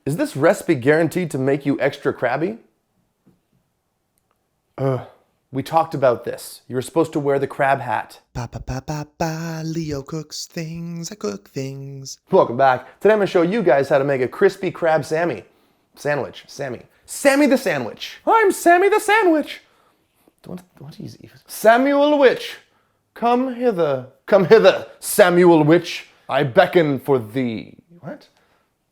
Is this recipe guaranteed to make you extra crabby? We talked about this. You were supposed to wear the crab hat. Ba ba ba ba ba. Leo cooks things. I cook things. Welcome back. Today I'm going to show you guys how to make a crispy crab Sammy. Sandwich. Sammy. Sammy the Sandwich. I'm Sammy the Sandwich. What is he? Samuel Witch. Come hither. Come hither, Samuel Witch. I beckon for thee. What?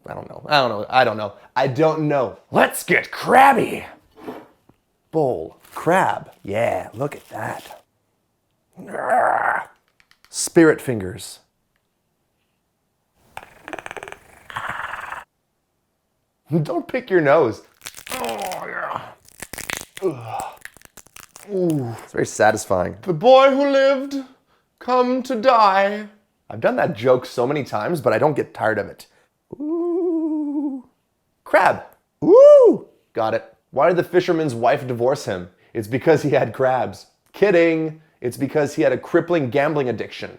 I don't know. Let's get crabby. Bowl. Crab. Yeah, look at that. Spirit fingers. Don't pick your nose. Oh, yeah. Ooh, it's very satisfying. The boy who lived, come to die. I've done that joke so many times, but I don't get tired of it. Ooh. Crab. Ooh. Got it. Why did the fisherman's wife divorce him? It's because he had crabs. Kidding. It's because he had a crippling gambling addiction.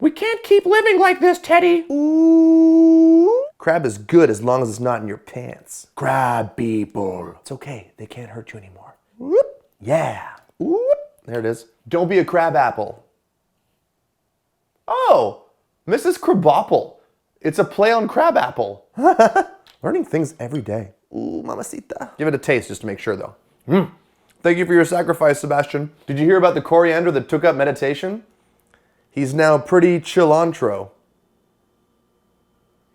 We can't keep living like this, Teddy. Ooh. Crab is good as long as it's not in your pants. Crab people. It's okay. They can't hurt you anymore. Whoop. Yeah. Whoop. There it is. Don't be a crab apple. Oh, Mrs. Crabapple. It's a play on crab apple. Learning things every day. Ooh, mamacita. Give it a taste just to make sure though. Thank you for your sacrifice, Sebastian. Did you hear about the coriander that took up meditation? He's now pretty cilantro.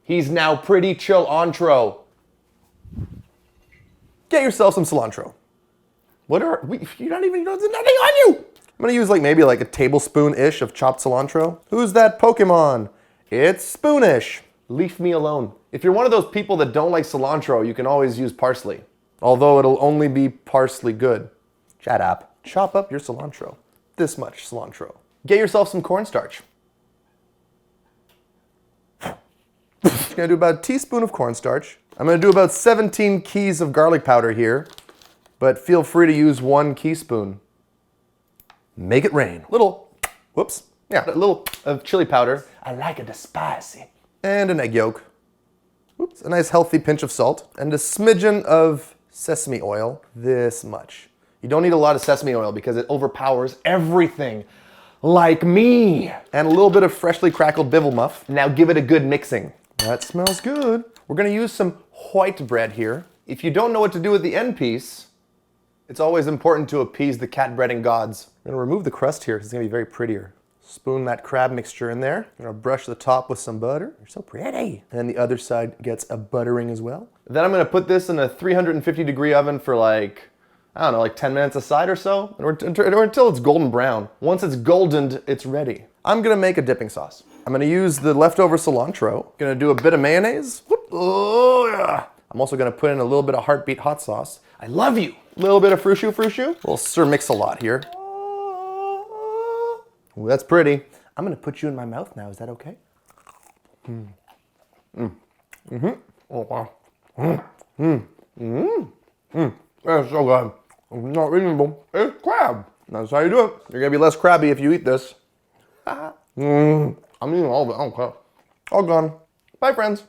He's now pretty cilantro. Get yourself some cilantro. There's nothing on you. I'm gonna use maybe a tablespoon-ish of chopped cilantro. Who's that Pokemon? It's Spoonish. Leave me alone. If you're one of those people that don't like cilantro, you can always use parsley. Although it'll only be parsley good. Shut up. Chop up your cilantro. This much cilantro. Get yourself some cornstarch. I'm gonna do about a teaspoon of cornstarch. I'm gonna do about 17 keys of garlic powder here, but feel free to use 1 teaspoon. Make it rain. A little of chili powder. I like it spicy. And an egg yolk. Oops, a nice healthy pinch of salt. And a smidgen of sesame oil. This much. You don't need a lot of sesame oil because it overpowers everything. Like me. And a little bit of freshly crackled bivel muff. Now give it a good mixing. That smells good. We're gonna use some white bread here. If you don't know what to do with the end piece, it's always important to appease the cat breading gods. I'm gonna remove the crust here because it's gonna be very prettier. Spoon that crab mixture in there. I'm gonna brush the top with some butter. You're so pretty. And the other side gets a buttering as well. Then I'm gonna put this in a 350-degree oven for 10 minutes aside or so, or until it's golden brown. Once it's goldened, it's ready. I'm gonna make a dipping sauce. I'm gonna use the leftover cilantro. Gonna do a bit of mayonnaise. Whoop. Oh yeah. I'm also gonna put in a little bit of Heartbeat hot sauce. I love you. A little bit of frou-chou. We'll stir mix a lot here. Ooh, that's pretty. I'm gonna put you in my mouth now. Is that okay? Oh wow. That's so good. It's not reasonable. It's crab. That's how you do it. You're gonna be less crabby if you eat this. I'm eating all of it. I don't care. All gone. Bye, friends.